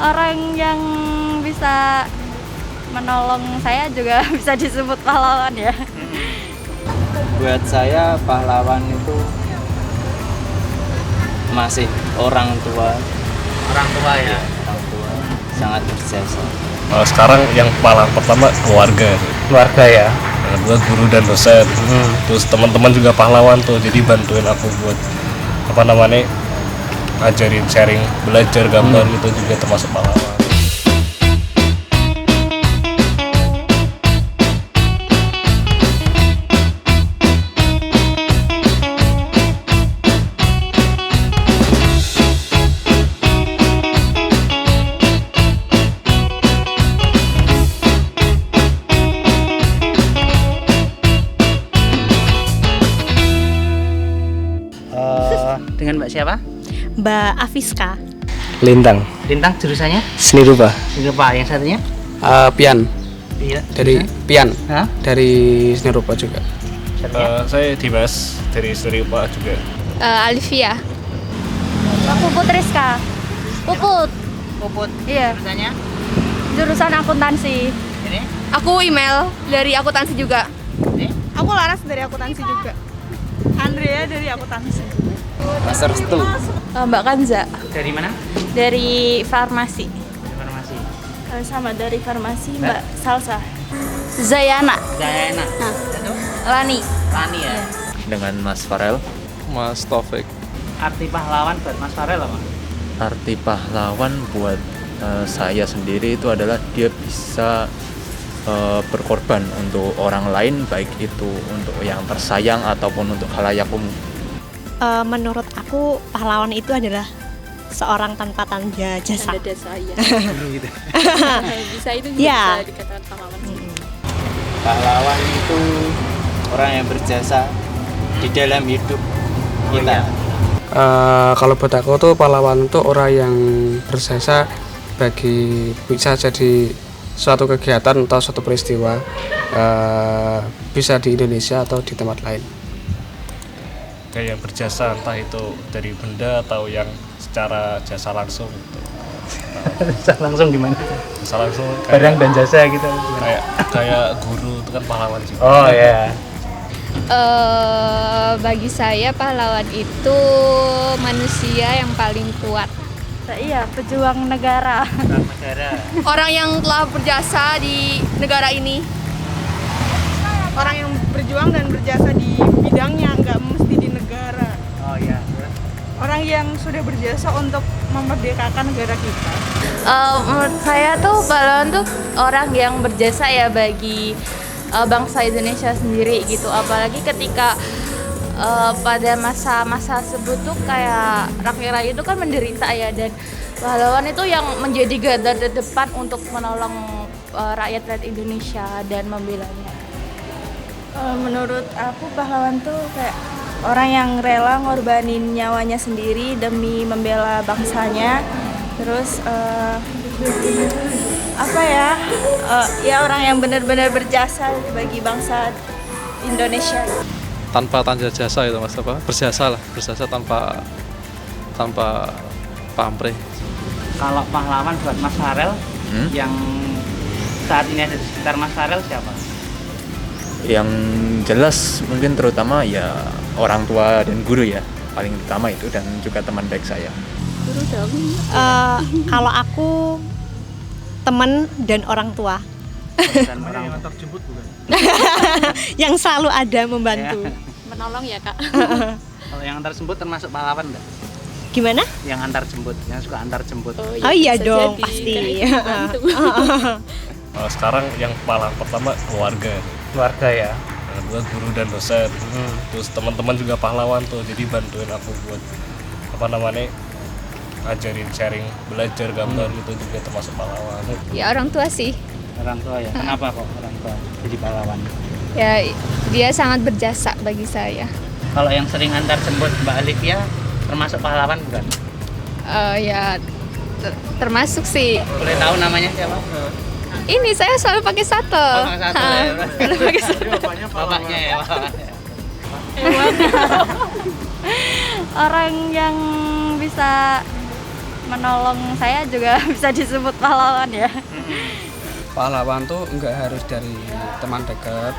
Orang yang bisa menolong saya juga bisa disebut pahlawan ya. Buat saya pahlawan itu masih orang tua. Orang tua ya. Orang tua sangat berjasa. Sekarang yang paling pertama keluarga. Keluarga ya. Kedua guru dan dosen. Terus teman-teman juga pahlawan tuh, jadi bantuin aku buat ngajarin, sharing, belajar gambar itu juga termasuk pahlawan. Dengan Mbak siapa? Mbak Afiska. Lintang, Lintang jurusannya? seni rupa. Seni rupa. Yang satunya? Pian, Iya. dari Pian, Hah? dari seni rupa juga. Satunya? Saya Dimas dari seni rupa juga. Alivia. Aku Putriska. Puput. Puput. Iya. Jurusannya? Jurusan akuntansi. Ini? Aku email dari akuntansi juga. Ini? Aku Laras dari akuntansi juga. Andrea dari akuntansi. Master Stu. Mbak Kanza Dari mana? dari farmasi. Informasi. Sama dari farmasi Mbak Salsa. Zayana. Zayana. Satu? Lani. Lani ya. Dengan Mas Farel. Mas Taufik. Arti pahlawan buat Mas Farel apa? Arti pahlawan buat saya sendiri itu adalah dia bisa berkorban untuk orang lain, baik itu untuk yang tersayang ataupun untuk khalayak umum. Menurut aku pahlawan itu adalah seorang tanpa tanda jasa. Tanda saya. Gitu. Bisa itu Ya. bisa dikatakan pahlawan. Pahlawan itu orang yang berjasa di dalam hidup kita. Kalau buat aku tuh pahlawan tuh orang yang berjasa bagi, bisa jadi suatu kegiatan atau suatu peristiwa, bisa di Indonesia atau di tempat lain. Kayak yang berjasa, entah itu dari benda atau yang secara jasa langsung gitu. Langsung gimana? Jasa langsung Barang dan jasa gitu. kayak guru itu kan pahlawan juga. Oh ya. Bagi saya pahlawan itu manusia yang paling kuat. Iya, pejuang negara. Negara. Orang yang telah berjasa di negara ini. Orang yang berjuang dan berjasa di bidangnya, nggak mesti di negara. Oh ya. Orang yang sudah berjasa untuk memerdekakan negara kita. Menurut saya tuh pahlawan tuh orang yang berjasa ya bagi bangsa Indonesia sendiri gitu. Apalagi ketika pada masa-masa tersebut tuh kayak rakyat itu kan menderita ya, dan pahlawan itu yang menjadi garda terdepan untuk menolong rakyat Indonesia dan membelanya. Menurut aku pahlawan tuh kayak orang yang rela ngorbanin nyawanya sendiri demi membela bangsanya. Terus ya orang yang benar-benar berjasa bagi bangsa Indonesia. Tanpa tanda jasa itu Mas, berjasa tanpa pamrih. Kalau pahlawan buat Mas Farel yang saat ini ada di sekitar Mas Farel siapa? Yang jelas mungkin terutama ya orang tua dan guru ya, paling utama itu, dan juga teman baik saya. Kalau aku teman dan orang tua. Dan orang yang terjemput bukan? Yang selalu ada membantu. Menolong ya Kak. Kalau yang antar jemput termasuk pahlawan enggak? Gimana? Yang antar jemput, yang suka antar jemput. Oh iya dong, pasti. Sekarang yang paling pertama keluarga. Keluarga ya. Kedua guru dan dosen. Terus teman-teman juga pahlawan tuh, jadi bantuin aku buat ngajarin, sharing, belajar gambar itu juga termasuk pahlawan. Ya orang tua sih. Orang tua ya. Kenapa kok orang tua jadi pahlawan? Ya dia sangat berjasa bagi saya. Kalau yang sering antar jemput Mbak Alivia termasuk pahlawan bukan? Ya termasuk sih. Boleh tahu namanya siapa? Ini saya selalu pakai satu. Oh, satu ya. Selalu pakai satu. Bapaknya ya. Orang yang bisa menolong saya juga bisa disebut pahlawan ya. Pahlawan tuh nggak harus dari teman dekat,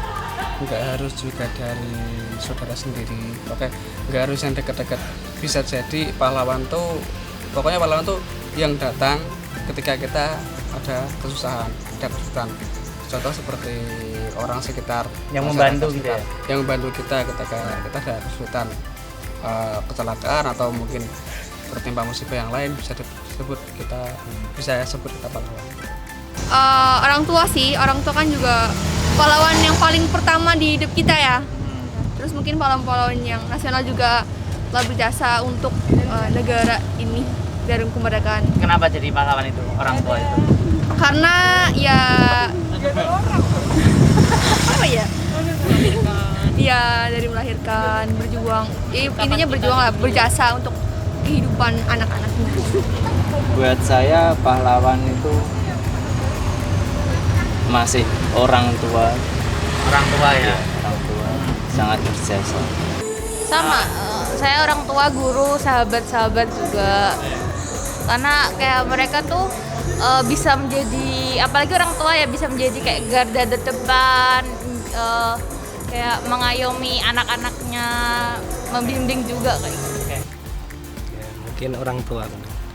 nggak harus juga dari saudara sendiri. Oke, nggak harus yang dekat-dekat. Bisa jadi pahlawan tuh, pokoknya pahlawan tuh yang datang ketika kita ada kesusahan, ada kesulitan. Contoh seperti orang sekitar Yang masyarakat membantu gitu sekitar, ya? yang membantu kita ketika kita ada kesulitan, kecelakaan atau mungkin tertimpa musibah yang lain, bisa disebut kita pahlawan. Orang tua sih, orang tua kan juga pahlawan yang paling pertama di hidup kita ya. Terus mungkin pahlawan-pahlawan yang nasional juga telah berjasa untuk negara ini dari kemerdekaan. Kenapa jadi pahlawan itu orang tua itu? Karena ya apa ya? Iya, dari melahirkan, berjuang. Intinya berjuang lah, berjasa untuk kehidupan anak-anaknya. Buat saya pahlawan itu masih orang tua. Orang tua ya. Orang tua sangat berjasa. Sama, saya orang tua, guru, sahabat-sahabat juga. Karena kayak mereka tuh bisa menjadi, apalagi orang tua ya, bisa menjadi kayak garda terdepan, kayak mengayomi anak-anaknya, membimbing juga kayak gitu. Ya, mungkin orang tua.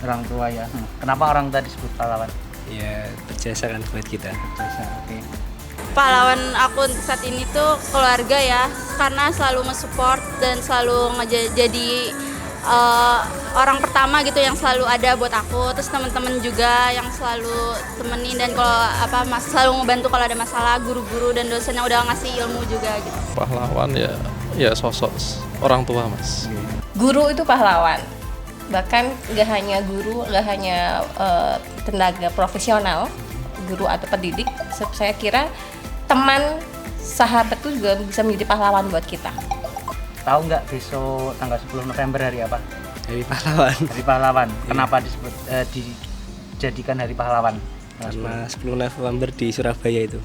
Orang tua ya. Kenapa orang tua disebut pahlawan? Ya, berjasa kan buat kita. Berjasa, oke. Pahlawan aku saat ini tuh keluarga ya, karena selalu nge-support dan selalu jadi orang pertama gitu yang selalu ada buat aku. Terus teman-teman juga yang selalu temenin, dan kalau selalu ngebantu kalau ada masalah. Guru-guru dan dosen yang udah ngasih ilmu juga gitu. Pahlawan ya sosok orang tua, Mas. Guru itu pahlawan. Bahkan nggak hanya guru, nggak hanya tenaga profesional, guru atau pendidik. Saya kira teman, sahabat itu juga bisa menjadi pahlawan buat kita. Tahu nggak besok tanggal 10 November hari apa? Hari pahlawan. Hari pahlawan. Kenapa disebut dijadikan hari pahlawan? Karena 10 November di Surabaya itu.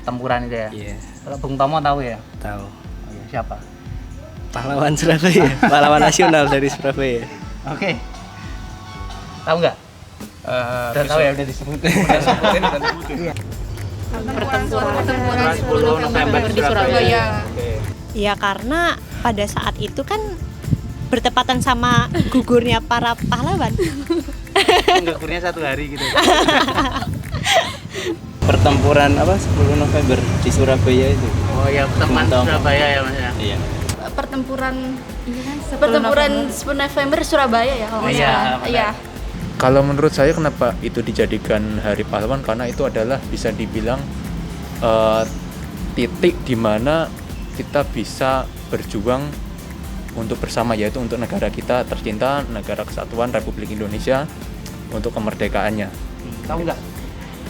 Tempuran itu ya? Iya. Kalau Bung Tomo tahu ya? Tahu. Oh, iya. Siapa? Pahlawan Surabaya, pahlawan nasional dari Surabaya. Oke. Tahu nggak? Udah tahu ya, udah disebut. Pertempuran 10 November di Surabaya. Ya karena pada saat itu kan bertepatan sama gugurnya para pahlawan. Gugurnya 1 hari gitu. Pertempuran 10 November di Surabaya itu. Oh ya, teman Surabaya ya Mas ya. Iya. Pertempuran 10 November Surabaya ya kalau nggak Iya, salah. Iya. Kalau menurut saya kenapa itu dijadikan hari pahlawan, karena itu adalah bisa dibilang titik di mana kita bisa berjuang untuk bersama, yaitu untuk negara kita tercinta, negara kesatuan Republik Indonesia, untuk kemerdekaannya. Tahu nggak?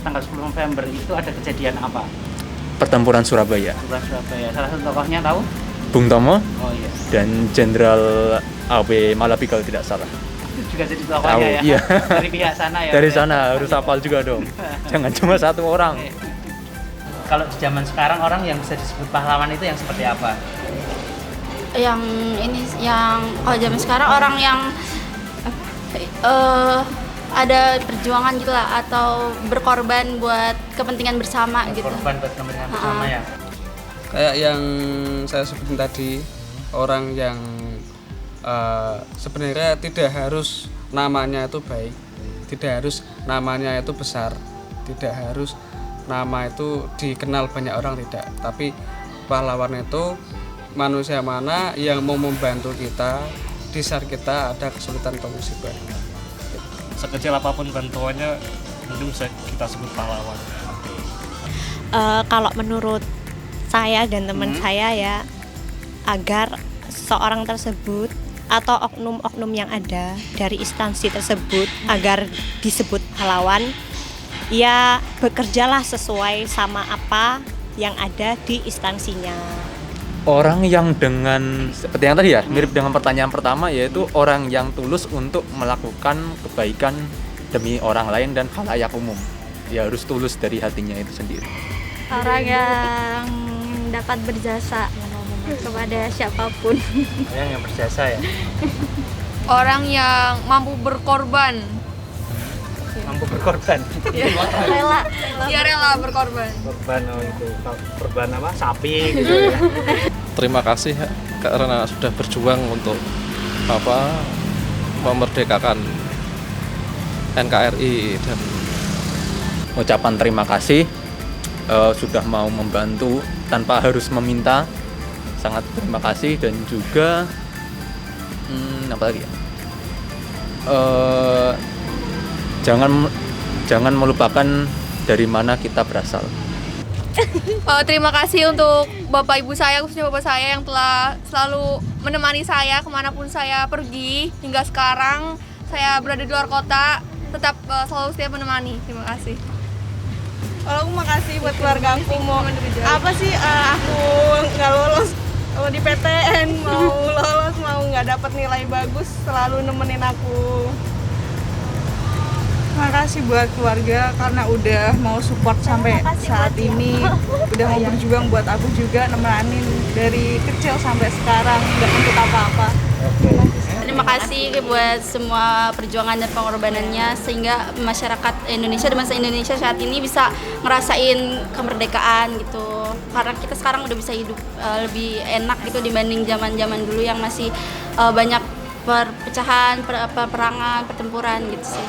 Tanggal 10 November itu ada kejadian apa? Pertempuran Surabaya. Surabaya. Salah satu tokohnya tahu? Bung Tomo Oh iya. dan Jenderal A.W. Malabi kalau tidak salah. Itu juga jadi Tahu, tokohnya ya. iya. Dari pihak sana ya. Dari sana harus hafal juga dong. Jangan cuma satu orang. Kalau di zaman sekarang orang yang bisa disebut pahlawan itu yang seperti apa? Yang kalau zaman sekarang orang yang ada perjuangan gitu lah, atau berkorban buat kepentingan bersama gitu. Korban buat kepentingan bersama ya. Kayak yang saya sebutin tadi, orang yang sebenarnya tidak harus namanya itu baik, tidak harus namanya itu besar, tidak harus nama itu dikenal banyak orang, tidak. Tapi pahlawan itu manusia mana yang mau membantu kita di saat kita ada kesulitan atau musibah. Sekecil apapun bantuannya, mungkin bisa kita sebut pahlawan. Kalau menurut saya dan teman saya ya, agar seorang tersebut atau oknum-oknum yang ada dari instansi tersebut agar disebut pahlawan, ya bekerjalah sesuai sama apa yang ada di instansinya. Orang yang dengan, seperti yang tadi ya, mirip dengan pertanyaan pertama, yaitu orang yang tulus untuk melakukan kebaikan demi orang lain dan khalayak umum. Ya harus tulus dari hatinya itu sendiri. Orang yang dapat berjasa kepada siapapun. Yang berjasa ya. orang yang mampu berkorban. Mampu berkorban. Dia rela berkorban. Korban itu korban apa? Sapi gitu ya. Terima kasih ya, karena sudah berjuang untuk memerdekakan NKRI dan Ucapan terima kasih sudah mau membantu tanpa harus meminta. Sangat terima kasih dan juga apa lagi ya? Jangan melupakan dari mana kita berasal. Terima kasih untuk bapak ibu saya, khususnya bapak saya yang telah selalu menemani saya kemanapun saya pergi hingga sekarang saya berada di luar kota, tetap selalu setia menemani. Terima kasih. Aku makasih buat keluarga aku, mau apa sih aku nggak lolos mau di PTN, mau lolos mau nggak dapat nilai bagus, selalu nemenin aku. Makasih buat keluarga karena udah mau support sampai saat ini, udah mau berjuang buat aku juga, nemenin dari kecil sampai sekarang, nggak untuk apa-apa. Terima kasih buat semua perjuangan dan pengorbanannya sehingga masyarakat Indonesia dan bangsa Indonesia saat ini bisa ngerasain kemerdekaan gitu. Karena kita sekarang udah bisa hidup lebih enak gitu dibanding zaman-zaman dulu yang masih banyak perpecahan, peperangan, pertempuran gitu sih.